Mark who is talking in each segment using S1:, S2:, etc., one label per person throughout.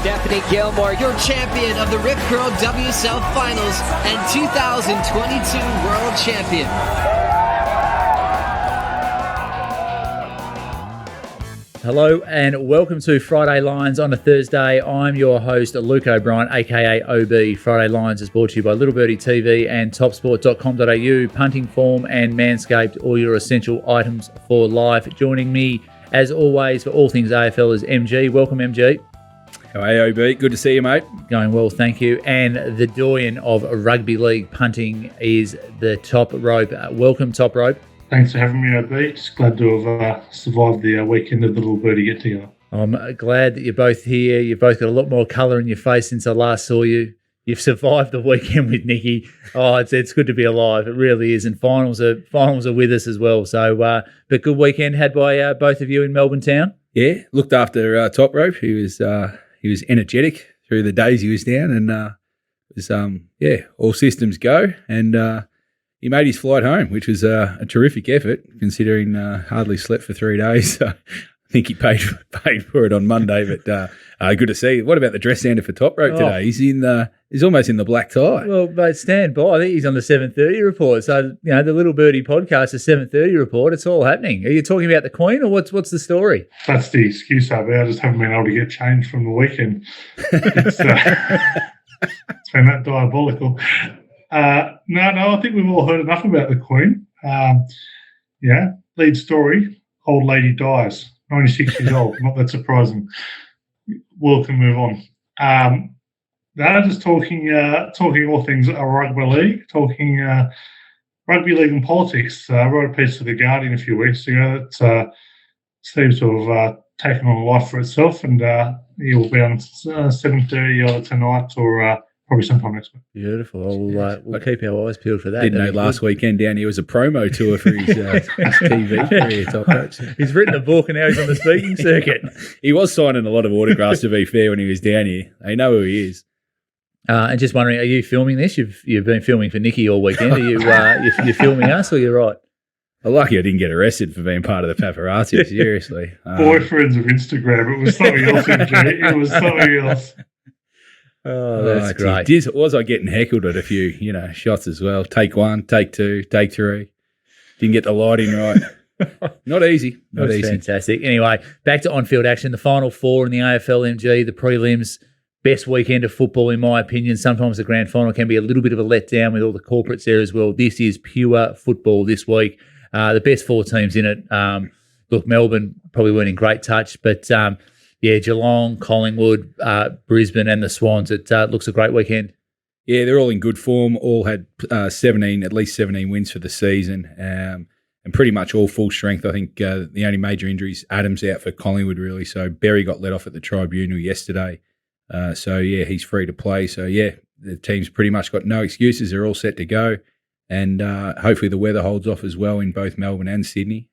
S1: Stephanie Gilmore, your champion of the Rip Curl W South Finals and 2022 World Champion.
S2: Hello and welcome to Friday Lines on a Thursday. I'm your host, Luke O'Brien, aka OB. Friday Lines is brought to you by Little Birdie TV and topsport.com.au, punting form and Manscaped, all your essential items for life. Joining me, as always, for all things AFL is MG. Welcome, MG.
S3: Hey, OB. Good to see you, mate.
S2: Going well, thank you. And the doyen of rugby league punting is the Toprope. Welcome, Toprope.
S4: Thanks for having me, OB. Just glad to have survived the weekend of the Little Birdie get-together.
S2: I'm glad that you're both here. You've both got a lot more colour in your face since I last saw you. You've survived the weekend with Nicky. Oh, it's good to be alive. It really is. And finals are with us as well. So, but good weekend had by both of you in Melbourne town.
S3: Yeah, looked after Toprope. He was energetic through the days he was down, and it was all systems go. And he made his flight home, which was a terrific effort, considering hardly slept for 3 days. So I think he paid for it on Monday. But good to see. What about the dress sounder for Toprope today? He's almost in the black tie.
S2: Well, but stand by. I think he's on the 7:30 report. So the Little Birdie podcast, the 7:30 report. It's all happening. Are you talking about the Queen, or what's the story?
S4: That's the excuse, OB. I just haven't been able to get changed from the weekend. It's been that diabolical. No, I think we've all heard enough about the Queen. Lead story, old lady dies, 96 years old. Not that surprising. World can move on. Just talking all things rugby league, talking rugby league and politics. I wrote a piece for The Guardian a few weeks ago that seems to have taken on a life for itself, and it will be on 7:30 either tonight or probably sometime next week.
S2: Beautiful. We'll keep our eyes peeled for that.
S3: Didn't know last weekend down here was a promo tour for his TV career, Top.
S2: He's written a book and now he's on the speaking circuit.
S3: He was signing a lot of autographs, to be fair, when he was down here. They know who he is.
S2: And just wondering, are you filming this? You've been filming for Nicky all weekend. Are you you're filming us, or you're right?
S3: I'm lucky I didn't get arrested for being part of the paparazzi, seriously.
S4: Boyfriends of Instagram. It was something else, MG. It was something else.
S2: Oh, that's great.
S3: Was I getting heckled at a few, shots as well? Take one, take two, take three. Didn't get the lighting right. Not easy. Not easy.
S2: Fantastic. Anyway, back to on-field action. The Final Four in the AFL MG, the prelims, best weekend of football in my opinion. Sometimes the grand final can be a little bit of a letdown with all the corporates there as well. This is pure football this week. The best four teams in it. Look, Melbourne probably weren't in great touch, but Geelong, Collingwood, Brisbane and the Swans. It looks a great weekend.
S3: Yeah, they're all in good form. All had at least 17 wins for the season, and pretty much all full strength. I think the only major injuries, Adams out for Collingwood really. So Berry got let off at the tribunal yesterday. He's free to play. So, the team's pretty much got no excuses. They're all set to go. And hopefully the weather holds off as well in both Melbourne and Sydney.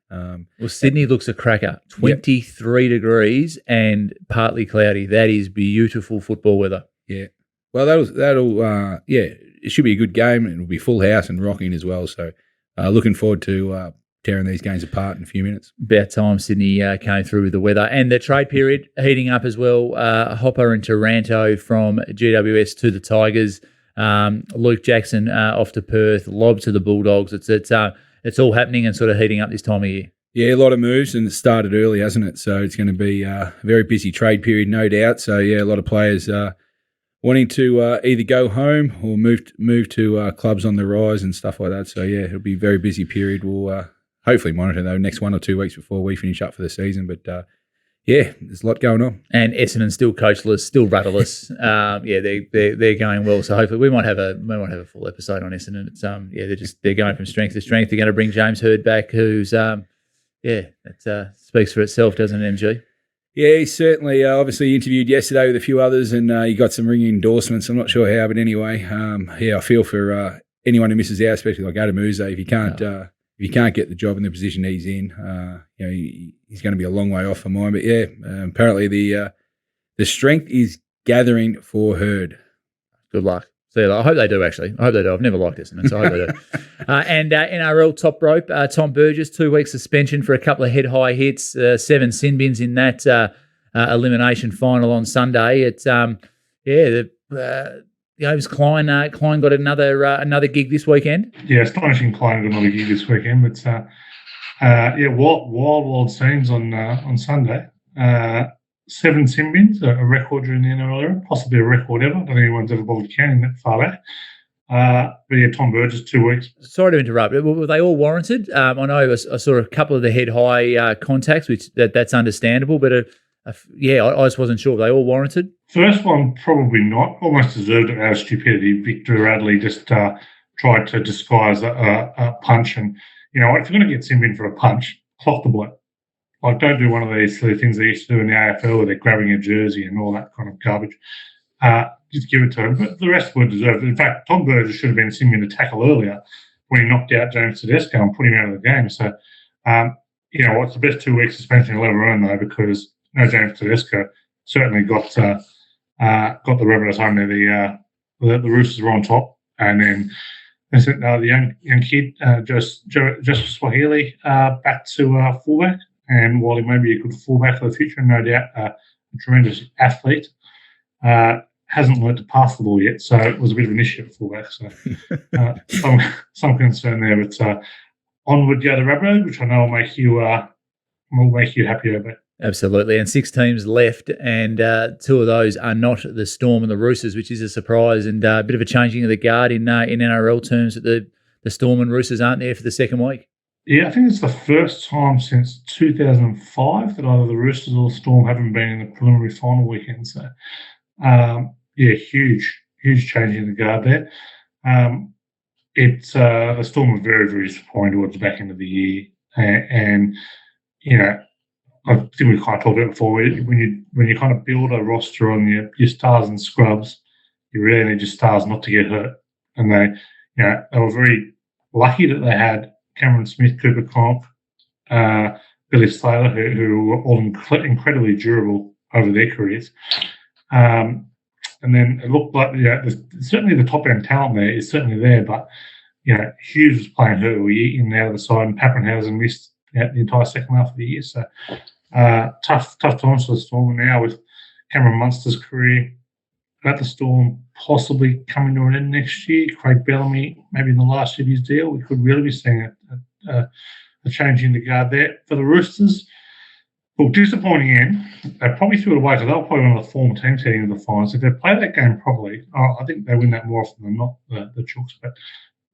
S2: Sydney looks a cracker. 23 degrees and partly cloudy. That is beautiful football weather.
S3: Yeah. Well, it should be a good game. It'll be full house and rocking as well. So looking forward to tearing these games apart in a few minutes.
S2: About time Sydney came through with the weather. And the trade period heating up as well. Hopper and Taranto from GWS to the Tigers. Luke Jackson off to Perth, lob to the Bulldogs. It's all happening and sort of heating up this time of year.
S3: Yeah, a lot of moves, and it started early, hasn't it? So it's going to be a very busy trade period, no doubt. So, a lot of players wanting to either go home or move to clubs on the rise and stuff like that. So, it'll be a very busy period. We'll hopefully monitor the next 1 or 2 weeks before we finish up for the season. But, there's a lot going on.
S2: And Essendon still coachless, still rudderless. They're going well. So hopefully we might have a full episode on Essendon. It's they're going from strength to strength. They're going to bring James Hird back, who's that speaks for itself, doesn't it, MG?
S3: Yeah, he certainly obviously interviewed yesterday with a few others, and he got some ringing endorsements. I'm not sure how, but anyway, I feel for anyone who misses out, especially like Adam Uze, if you can't get the job in the position he's in, he's going to be a long way off for mine. But apparently the strength is gathering for Hird.
S2: Good luck. So I hope they do, actually. I hope they do. I've never liked Essendon, so I hope they do. And NRL top rope, Tom Burgess, 2 week suspension for a couple of head-high hits, 7 sin bins in that. elimination final on Sunday. It's it was Klein. Klein got another gig this weekend.
S4: Yeah, astonishing Klein got another gig this weekend. But wild scenes on Sunday. 7 sin bins, a record during the NRL era, possibly a record ever. I don't think anyone's ever bothered counting that far back. But yeah, Tom Burgess, 2 weeks.
S2: Sorry to interrupt. Were they all warranted? I know I saw a couple of the head-high contacts, which that's understandable, but I just wasn't sure. Were they all warranted?
S4: First one, probably not. Almost deserved it out of stupidity. Victor Radley just tried to disguise a punch. And, you know, if you're going to get sin bin for a punch, clock the bloke. Like, don't do one of these silly things they used to do in the AFL where they're grabbing a jersey and all that kind of garbage. Just give it to him. But the rest were deserved. In fact, Tom Burgess should have been sin bin to tackle earlier when he knocked out James Tedeschi and put him out of the game. So, it's the best 2 weeks suspension he'll ever earn, though, because James Tedeschi certainly got the Rabbitohs home there. The Roosters were on top. And then the young kid, Joseph Swahili, back to fullback. And while he may be a good fullback for the future, and no doubt a tremendous athlete, hasn't learned to pass the ball yet. So it was a bit of an issue at fullback. So some concern there. But onward go the Rabbitohs, which I know will make you happy over.
S2: Absolutely. And 6 teams left, and 2 of those are not the Storm and the Roosters, which is a surprise and a bit of a changing of the guard in NRL terms that the Storm and Roosters aren't there for the second week.
S4: Yeah, I think it's the first time since 2005 that either the Roosters or the Storm haven't been in the preliminary final weekend. So, huge change in the guard there. The Storm were very, very disappointed towards the back end of the year. And I think we kind of talked about it before. When you kind of build a roster on your stars and scrubs, you really need your stars not to get hurt. And they were very lucky that they had Cameron Smith, Cooper Conk, Billy Slater, who were all incredibly durable over their careers. And then it looked like certainly the top end talent there is certainly there, but Hughes was playing hurt all year in and out of the side, and Pappenhausen missed the entire second half of the year. So tough times for the Storm. And now with Cameron Munster's career at the Storm possibly coming to an end next year, Craig Bellamy maybe in the last year of his deal, we could really be seeing a change in the guard there. For the Roosters, well, disappointing end. They probably threw it away because they were probably one of the former teams heading into the finals. If they play that game properly, I think they win that more often than not, the Chooks. But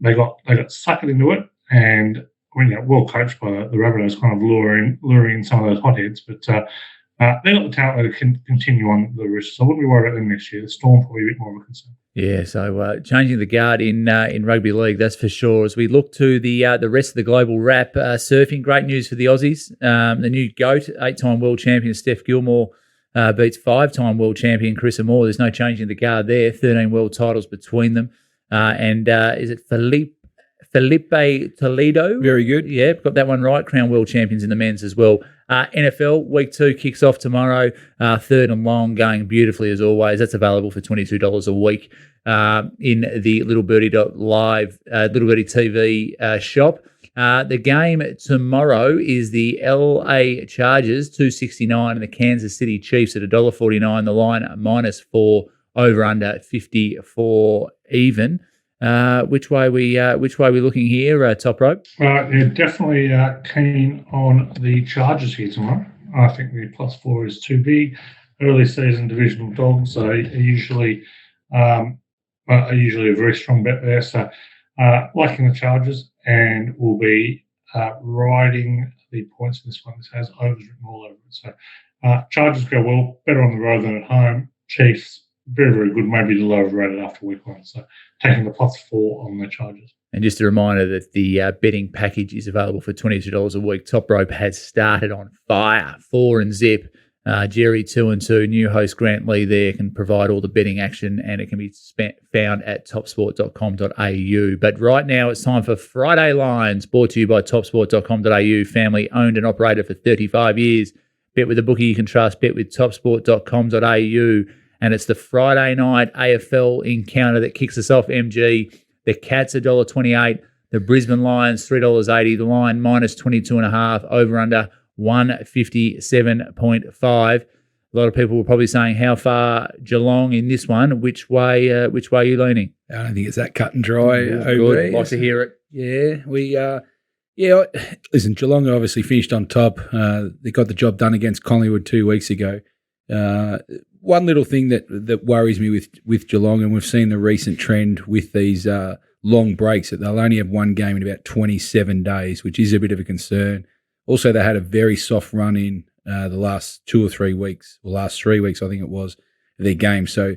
S4: they got suckered into it, and well coached by the Rabbitohs, kind of luring in some of those hotheads. But they got the talent to continue on the Roosters. So I wouldn't be worried about them next year. The Storm probably a bit more of a concern. Yeah,
S2: so changing the guard in rugby league, that's for sure. As we look to the rest of the global wrap, surfing, great news for the Aussies. The new GOAT, 8-time world champion Steph Gilmore beats 5-time world champion Carissa Moore. There's no changing the guard there. 13 world titles between them. And is it Felipe Toledo?
S3: Very good.
S2: Yeah, got that one right. Crown world champions in the men's as well. NFL Week 2 kicks off tomorrow. Third and long going beautifully as always. That's available for $22 a week in the Little Birdie Live Little Birdie TV shop. The game tomorrow is the LA Chargers $2.69 and the Kansas City Chiefs at $1.49. The line -4, over under 54 even. Which way we looking here, Toprope?
S4: Definitely keen on the Chargers here tomorrow. I think the +4 is too big. Early season divisional dogs are usually a very strong bet there. So liking the Chargers, and will be riding the points in this one. This has overs written all over it. So Chargers go well, better on the road than at home. Chiefs, very, very good, maybe a little overrated after week 1. So taking the +4 on the Chargers.
S2: And just a reminder that the betting package is available for $22 a week. Toprope has started on fire, 4 and zip. Jerry 2 and 2, new host Grant Lee there can provide all the betting action, and it can be found at topsport.com.au. But right now it's time for Friday Lines, brought to you by topsport.com.au, family owned and operated for 35 years. Bet with a bookie you can trust, bet with topsport.com.au. And it's the Friday night AFL encounter that kicks us off, MG. The Cats $1.28, the Brisbane Lions $3.80, the line -22.5, over under 157.5. A lot of people were probably saying, how far Geelong in this one? Which way are you leaning?
S3: I don't think it's that cut and dry.
S2: Good. Like to hear it.
S3: Listen, Geelong obviously finished on top. They got the job done against Collingwood 2 weeks ago. One little thing that worries me with Geelong, and we've seen the recent trend with these long breaks, that they'll only have one game in about 27 days, which is a bit of a concern. Also, they had a very soft run in the last 2 or 3 weeks, or last 3 weeks, I think it was, of their game. So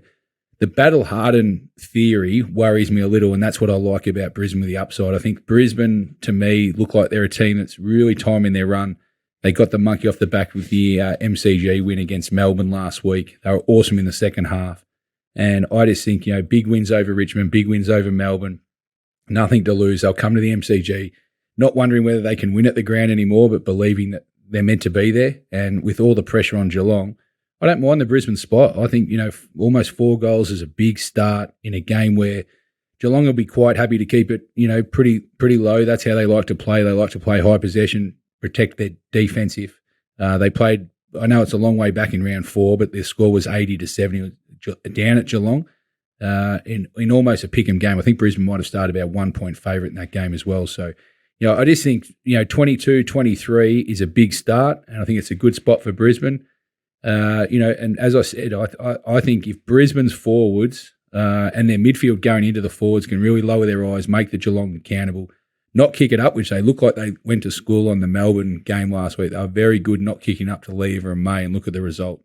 S3: the battle-hardened theory worries me a little, and that's what I like about Brisbane with the upside. I think Brisbane, to me, look like they're a team that's really timing their run. They got the monkey off the back with the MCG win against Melbourne last week. They were awesome in the second half. And I just think, big wins over Richmond, big wins over Melbourne, nothing to lose. They'll come to the MCG, not wondering whether they can win at the ground anymore, but believing that they're meant to be there. And with all the pressure on Geelong, I don't mind the Brisbane spot. I think, almost 4 goals is a big start in a game where Geelong will be quite happy to keep it, pretty low. That's how they like to play. They like to play high possession, protect their defensive. They played, I know it's a long way back in round 4, but their score was 80-70 down at Geelong in almost a pick 'em game. I think Brisbane might have started about 1 point favourite in that game as well. So, I just think, 22-23 is a big start, and I think it's a good spot for Brisbane. And as I said, I think if Brisbane's forwards and their midfield going into the forwards can really lower their eyes, make the Geelong accountable, not kick it up, which they look like they went to school on the Melbourne game last week. They were very good not kicking up to Lever and May, and look at the result.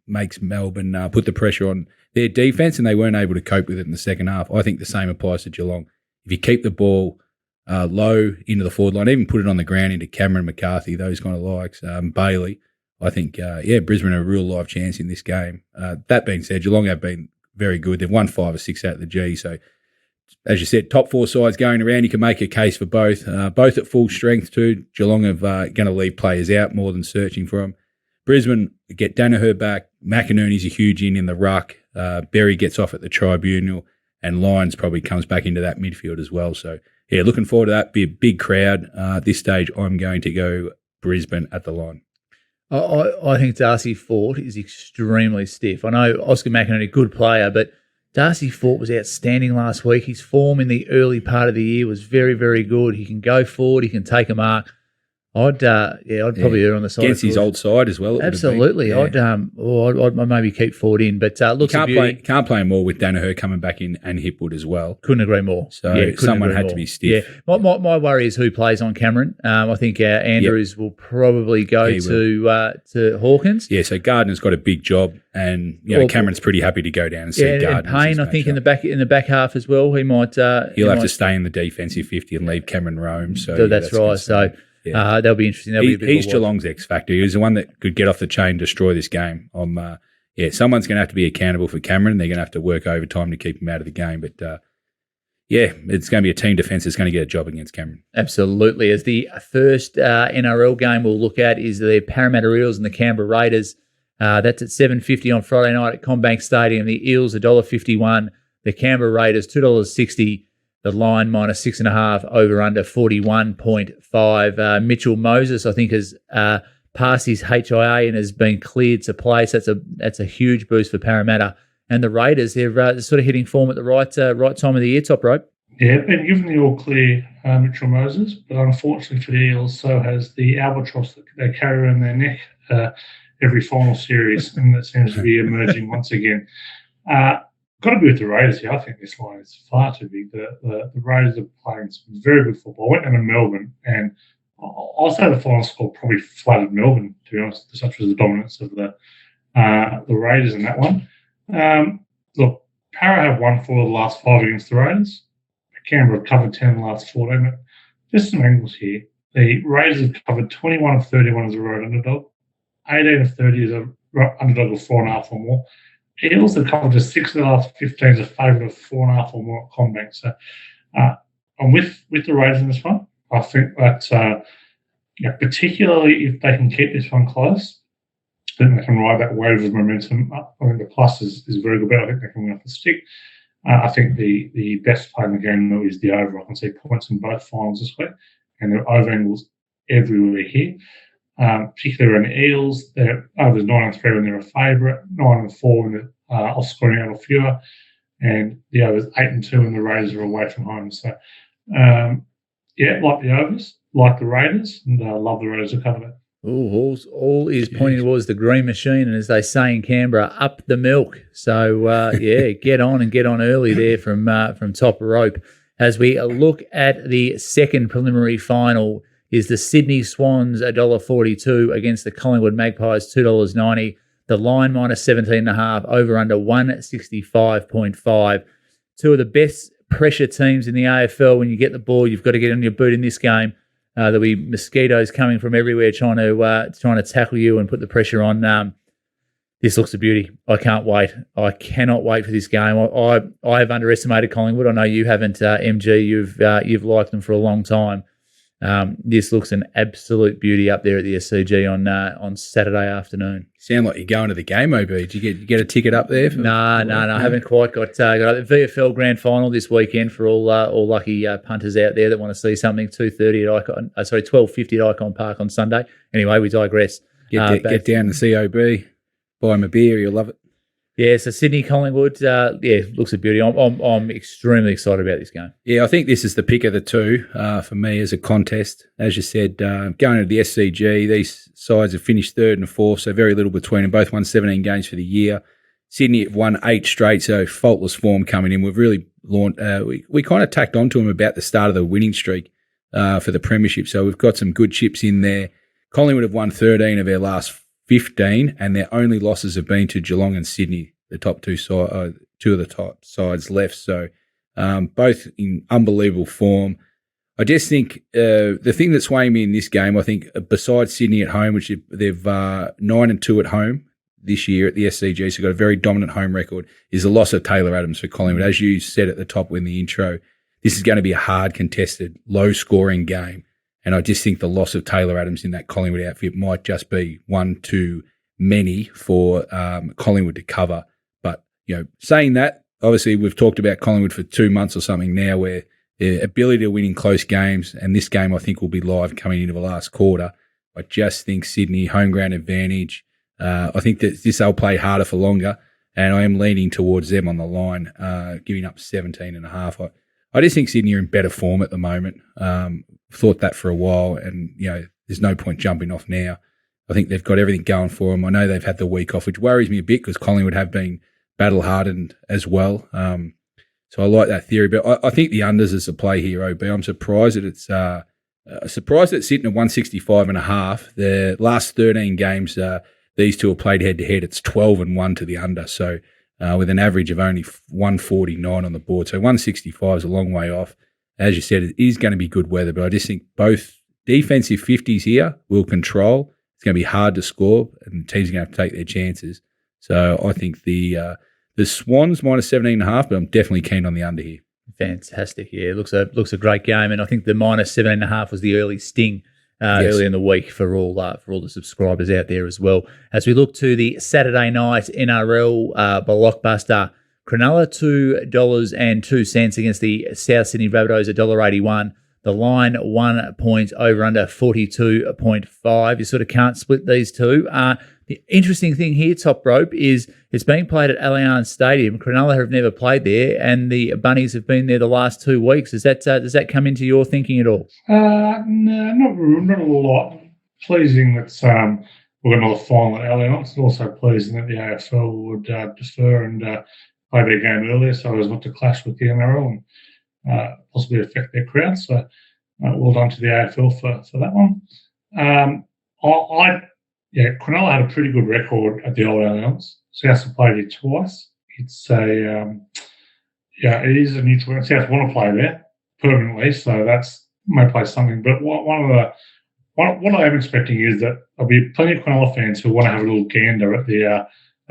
S3: Makes Melbourne put the pressure on their defence, and they weren't able to cope with it in the second half. I think the same applies to Geelong. If you keep the ball low into the forward line, even put it on the ground into Cameron McCarthy, those kind of likes, Bailey, I think, Brisbane are a real live chance in this game. That being said, Geelong have been very good. They've won 5 or 6 out of the G. So, as you said, top 4 sides going around, you can make a case for both. Both at full strength too. Geelong are going to leave players out more than searching for them. Brisbane get Danaher back. McInerney's a huge in the ruck. Berry gets off at the tribunal, and Lyons probably comes back into that midfield as well. So, looking forward to that. Be a big crowd. At this stage, I'm going to go Brisbane at the line.
S2: I think Darcy Fort is extremely stiff. I know Oscar McInerney, good player, but Darcy Fort was outstanding last week. His form in the early part of the year was very, very good. He can go forward. He can take a mark. I'd probably err on the side
S3: against his old side as well.
S2: Absolutely. I'd maybe keep Ford in, but looks
S3: can't play more with Danaher coming back in and Hipwood as well.
S2: Couldn't agree more.
S3: So someone had to be stiff.
S2: Yeah. My worry is who plays on Cameron. I think Andrews will probably go to Hawkins.
S3: Yeah. So Gardner's got a big job, and Cameron's pretty happy to go down and see Gardner.
S2: And Payne, I think in the back half as well, he might.
S3: He'll have to stay in the defensive 50 and leave Cameron roam. So
S2: that's right. So. Yeah. That'll be interesting.
S3: He's Geelong's X factor. He's the one that could get off the chain, destroy this game. Someone's going to have to be accountable for Cameron. They're going to have to work overtime to keep him out of the game. But it's going to be a team defence that's going to get a job against Cameron.
S2: Absolutely. As the first NRL game we'll look at is the Parramatta Eels and the Canberra Raiders. That's at $7.50 on Friday night at CommBank Stadium. The Eels $1.51. The Canberra Raiders $2.60. The line minus 6.5, over under 41.5. Mitchell Moses, I think, has passed his HIA and has been cleared to play. So that's a huge boost for Parramatta. And the Raiders, they're sort of hitting form at the right time of the year, Toprope.
S4: Yeah, been given the all clear, Mitchell Moses, but unfortunately for the Eels, so has the albatross that they carry around their neck every final series, and that seems to be emerging once again. Got to be with the Raiders here. I think this line is far too big. The Raiders are playing some very good football. I went down to Melbourne, and I'll say the final score probably flooded Melbourne, to be honest, such was the dominance of the Raiders in that one. Look, Para have won 4 of the last 5 against the Raiders. Canberra have covered 10 in the last 14. But just some angles here. The Raiders have covered 21 of 31 as a road underdog, 18 of 30 as a underdog of 4.5 or more. Eels have covered just 6 of the last 15 as a favourite of 4.5 or more at CommBank. So I'm with the Raiders in this one. I think that particularly if they can keep this one close, I think they can ride that wave of momentum up. I think the plus is very good, but I think they can win off the stick. I think the best play in the game, though, is the over. I can see points in both finals this week, and there are over angles everywhere here. particularly around the Eels. There's 9-3 when they're a favourite, 9-4 when they're scoring out or fewer, and the others 8-2 when the Raiders are away from home. So, like the overs, like the Raiders, and love the Raiders to cover that.
S2: Ooh, all is pointing towards the green machine, and as they say in Canberra, up the milk. So, get on early there from Toprope. As we look at the second preliminary final, is the Sydney Swans $1.42 against the Collingwood Magpies $2.90. The line minus 17.5, over under 165.5. Two of the best pressure teams in the AFL. When you get the ball, you've got to get on your boot in this game. There'll be mosquitoes coming from everywhere trying to tackle you and put the pressure on. This looks a beauty. I can't wait. I cannot wait for this game. I have underestimated Collingwood. I know you haven't, MG. You've liked them for a long time. This looks an absolute beauty up there at the SCG on Saturday afternoon.
S3: Sound like you're going to the game, OB. Did you get a ticket up there?
S2: No. I haven't quite got the VFL Grand Final this weekend for all lucky punters out there that want to see something. 12:50 at Icon Park on Sunday. Anyway, we digress.
S3: Get down to COB, buy him a beer. You'll love it.
S2: Yeah, so Sydney Collingwood, looks a beauty. I'm extremely excited about this game.
S3: Yeah, I think this is the pick of the two for me as a contest. As you said, going to the SCG, these sides have finished third and fourth, so very little between them. Both won 17 games for the year. Sydney have won 8 straight, so faultless form coming in. We've really we kind of tacked on to them about the start of the winning streak for the premiership, so we've got some good chips in there. Collingwood have won 13 of their last 15, and their only losses have been to Geelong and Sydney, the top two of the top sides left. So both in unbelievable form. I just think the thing that's swaying me in this game, I think besides Sydney at home, which they've 9-2 at home this year at the SCG, so got a very dominant home record, is the loss of Taylor Adams for Collingwood. As you said at the top in the intro, this is going to be a hard contested, low-scoring game. And I just think the loss of Taylor Adams in that Collingwood outfit might just be one too many for Collingwood to cover. But, saying that, obviously we've talked about Collingwood for 2 months or something now, where their ability to win in close games, and this game I think will be live coming into the last quarter. I just think Sydney, home ground advantage. I think that this they'll play harder for longer, and I am leaning towards them on the line, giving up 17.5. I just think Sydney are in better form at the moment. Thought that for a while, and there's no point jumping off now. I think they've got everything going for them. I know they've had the week off, which worries me a bit because Collingwood have been battle hardened as well. So I like that theory, but I think the unders is a play here. OB, I'm surprised that it's sitting at 165.5. The last 13 games, these two have played head to head. It's 12-1 to the under. So with an average of only 149 on the board, so 165 is a long way off. As you said, it is going to be good weather, but I just think both defensive 50s here will control. It's going to be hard to score, and teams are going to have to take their chances. So I think the Swans minus 17.5, but I'm definitely keen on the under here.
S2: Fantastic. Yeah, it looks a great game, and I think the minus 17.5 was the early sting early in the week for all the subscribers out there as well. As we look to the Saturday night NRL blockbuster, Cronulla $2.02 against the South Sydney Rabbitohs $1.81. The line 1 point over under 42.5. You sort of can't split these two. The interesting thing here, Toprope, is it's being played at Allianz Stadium. Cronulla have never played there, and the Bunnies have been there the last 2 weeks. Does that come into your thinking at all?
S4: No, not a lot. Pleasing that we've got another final at Allianz. Also pleasing that the AFL would defer and play their game earlier so as not to clash with the NRL and possibly affect their crowd. So well done to the AFL for that one. Cronulla had a pretty good record at the Old Allianz. South have played it twice. It's it is a neutral. South want to play there permanently, so that's may play something. But what I am expecting is that there'll be plenty of Cronulla fans who want to have a little gander at the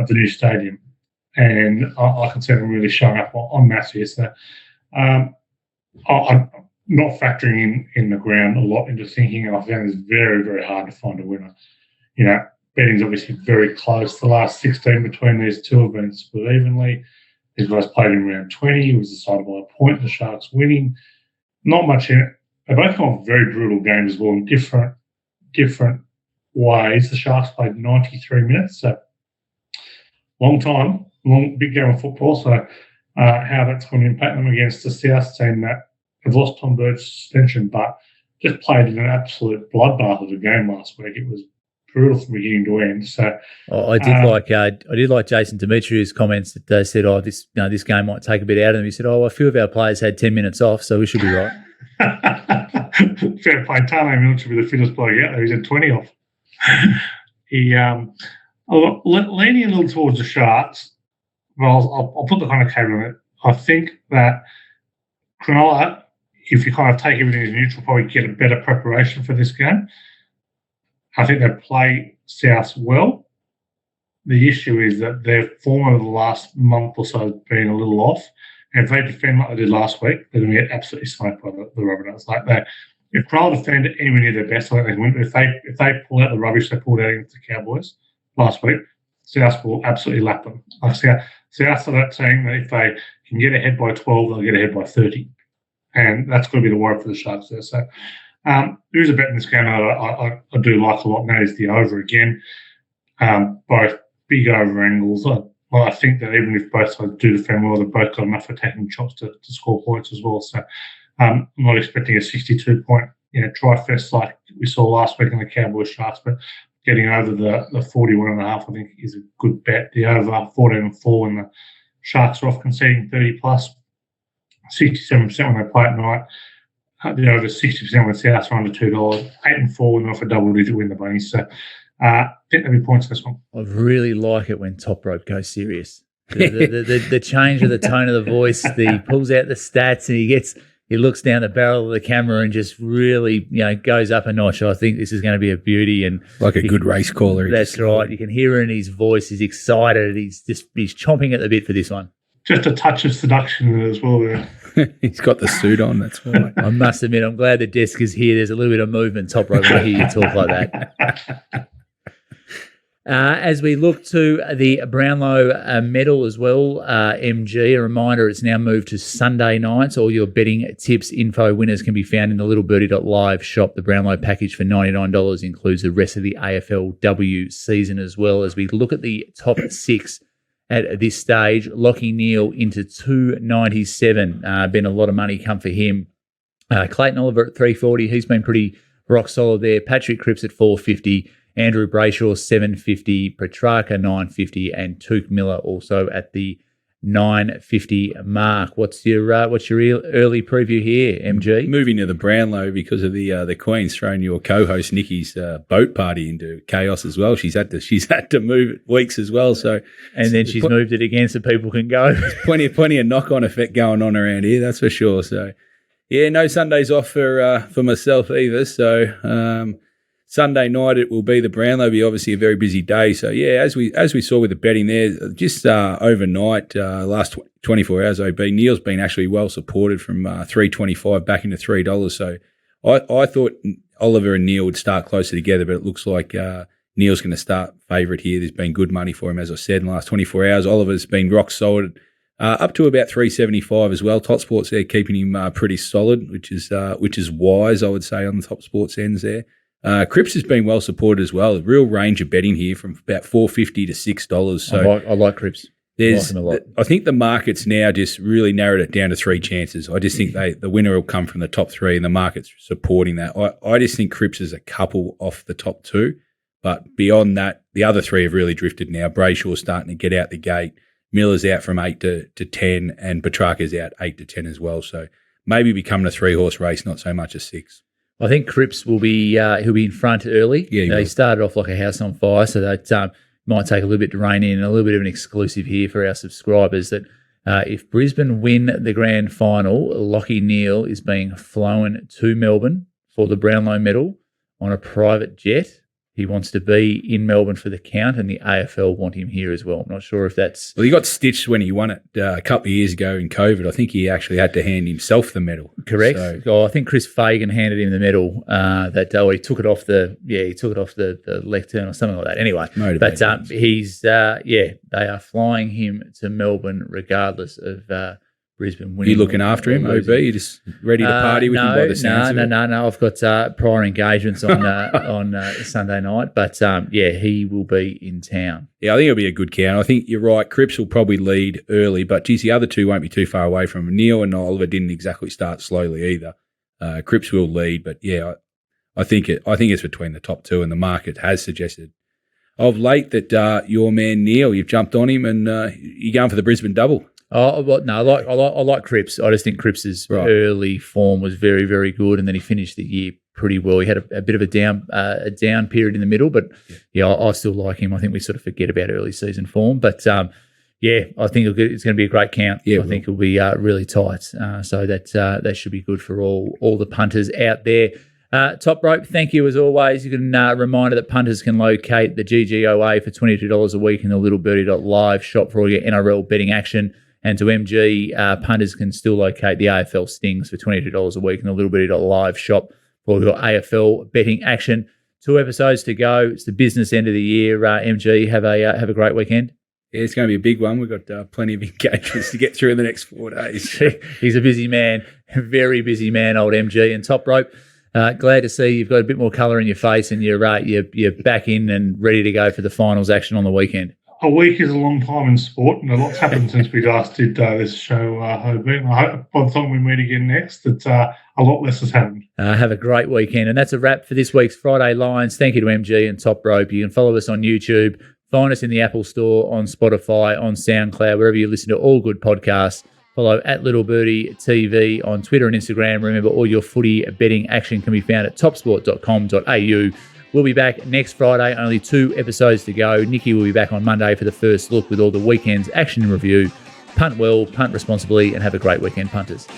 S4: new stadium, and I can see them really showing up en masse here. So I'm not factoring in the ground a lot into thinking, and I found it's very, very hard to find a winner. Betting's obviously very close. The last 16 between these two have been split evenly. These guys played in round 20. It was decided by a point. The Sharks winning. Not much in it. They both gone very brutal games as well in different ways. The Sharks played 93 minutes, so long time, big game of football. So how that's going to impact them against the South team that have lost Tom Bird's suspension, but just played in an absolute bloodbath of a game last week. It was brutal from beginning to end. So
S2: I did like Jason Demetriou's comments that they said, this game might take a bit out of them. He said, a few of our players had 10 minutes off, so we should be right.
S4: Fair play. Tane Milne should be the fittest bloke out there. He's had 20 off. He leaning a little towards the Sharks. Well, I'll put the kind of caveat on it. I think that Cronulla, if you kind of take everything as neutral, probably get a better preparation for this game. I think they play South well. The issue is that their form over the last month or so has been a little off. And if they defend like they did last week, they're going to get absolutely smoked by the Rabbitohs. Like that, if Cronulla defend anywhere near their best, I think they can win. If they pull out the rubbish they pulled out against the Cowboys last week, South will absolutely lap them. Like South are that team that if they can get ahead by 12, they'll get ahead by 30. And that's going to be the worry for the Sharks there. So there is a bet in this game that I do like a lot, and that is the over again. Both big over angles. I think that even if both sides do defend well, they've both got enough attacking chops to score points as well. So I'm not expecting a 62-point try-fest like we saw last week in the Cowboys Sharks, but getting over the 41.5, I think, is a good bet. The over 14.4 when the Sharks are off conceding 30+, 67% when they play at night. The over 60% when Souths are under $2, 8-4 when they're off a double-digit win the bunnies. So I think there'll be points in this one.
S2: I really like it when Toprope goes serious. The change of the tone of the voice, he pulls out the stats and he looks down the barrel of the camera and just really, goes up a notch. I think this is going to be a beauty. And
S3: like a good race caller.
S2: That's right. You can hear it in his voice. He's excited. He's chomping at the bit for this one.
S4: Just a touch of seduction in it as well there.
S3: He's got the suit on, that's why.
S2: I must admit, I'm glad the desk is here. There's a little bit of movement, Toprope, when I hear you talk like that. As we look to the Brownlow Medal as well, MG, a reminder, it's now moved to Sunday nights. All your betting tips, info, winners can be found in the littlebirdie.live shop. The Brownlow package for $99 includes the rest of the AFLW season as well. As we look at the top six at this stage, Lachie Neale into $297. Been a lot of money come for him. Clayton Oliver at $340. He's been pretty rock solid there. Patrick Cripps at $450. Andrew Brayshaw, $750, Petrarca, $950, and Touk Miller also at the $950 mark. What's your early preview here, MG?
S3: Moving to the Brownlow because of the Queen's thrown your co-host Nikki's boat party into chaos as well. She's had to move it weeks as well. So
S2: and then she's moved it again so people can go.
S3: plenty of knock-on effect going on around here, that's for sure. So yeah, no Sundays off for myself either. So Sunday night it will be the Brownlow. It'll be obviously a very busy day. So yeah, as we saw with the betting there, just overnight, last 24 hours, Neale's been actually well supported from $3.25 back into $3. So I thought Oliver and Neale would start closer together, but it looks like Neale's going to start favourite here. There's been good money for him, as I said, in the last 24 hours. Oliver's been rock solid, up to about $3.75 as well. Top Sports there keeping him pretty solid, which is wise, I would say, on the Top Sports ends there. Cripps has been well supported as well. A real range of betting here from about $4.50 to $6. So
S2: I like Cripps.
S3: There's, I think the market's now just really narrowed it down to three chances. I just think the winner will come from the top three, and the market's supporting that. I just think Cripps is a couple off the top two, but beyond that, the other three have really drifted now. Brayshaw's starting to get out the gate. Miller's out from 8 to 10, and Petrarca's out 8 to 10 as well. So maybe becoming a 3-horse race, not so much a 6.
S2: I think Cripps will be he'll be in front early.
S3: Yeah,
S2: he started off like a house on fire, so that might take a little bit to rein in. A little bit of an exclusive here for our subscribers that if Brisbane win the grand final, Lachie Neale is being flown to Melbourne for the Brownlow Medal on a private jet. He wants to be in Melbourne for the count, and the AFL want him here as well. I'm not sure if that's...
S3: Well, he got stitched when he won it a couple of years ago in COVID. I think he actually had to hand himself the medal.
S2: Correct. So, I think Chris Fagan handed him the medal that day. He took it off the lectern or something like that. Anyway, he's they are flying him to Melbourne regardless of Brisbane
S3: Are
S2: winning.
S3: you looking after him, OB? You just ready to party with him by the sounds of it?
S2: No. I've got prior engagements on Sunday night, but he will be in town.
S3: Yeah, I think it'll be a good count. I think you're right. Cripps will probably lead early, but geez, the other two won't be too far away from him. Neil and Oliver didn't exactly start slowly either. Cripps will lead, but yeah, I think it's between the top two, and the market has suggested of late that your man Neil, you've jumped on him, and you're going for the Brisbane double.
S2: Oh well, no, I like Cripps. I just think Cripps's early form was very, very good, and then he finished the year pretty well. He had a bit of a down period in the middle, but I still like him. I think we sort of forget about early season form, but I think it's going to be a great count. Yeah, I think it'll be really tight. So that should be good for all the punters out there. Toprope, thank you as always. You can reminder that punters can locate the GGOA for $22 a week in the littlebirdie.live shop for all your NRL betting action. And to MG, punters can still locate the AFL Stings for $22 a week in the littlebirdie.live shop for all your AFL betting action. 2 episodes to go. It's the business end of the year. MG, have a great weekend.
S3: Yeah, it's going to be a big one. We've got plenty of engagements to get through in the next 4 days.
S2: He's a busy man, very busy man, old MG. And Toprope, glad to see you've got a bit more colour in your face, and you're back in and ready to go for the finals action on the weekend.
S4: A week is a long time in sport, and a lot's happened since we last did this show, Hobie. I hope by the time we meet again next, that a lot less has happened.
S2: Have a great weekend. And that's a wrap for this week's Friday Lines. Thank you to MG and Toprope. You can follow us on YouTube, find us in the Apple Store, on Spotify, on SoundCloud, wherever you listen to all good podcasts. Follow at Little Birdie TV on Twitter and Instagram. Remember, all your footy betting action can be found at topsport.com.au. We'll be back next Friday, only 2 episodes to go. Nikki will be back on Monday for the first look with all the weekend's action and review. Punt well, punt responsibly, and have a great weekend, punters.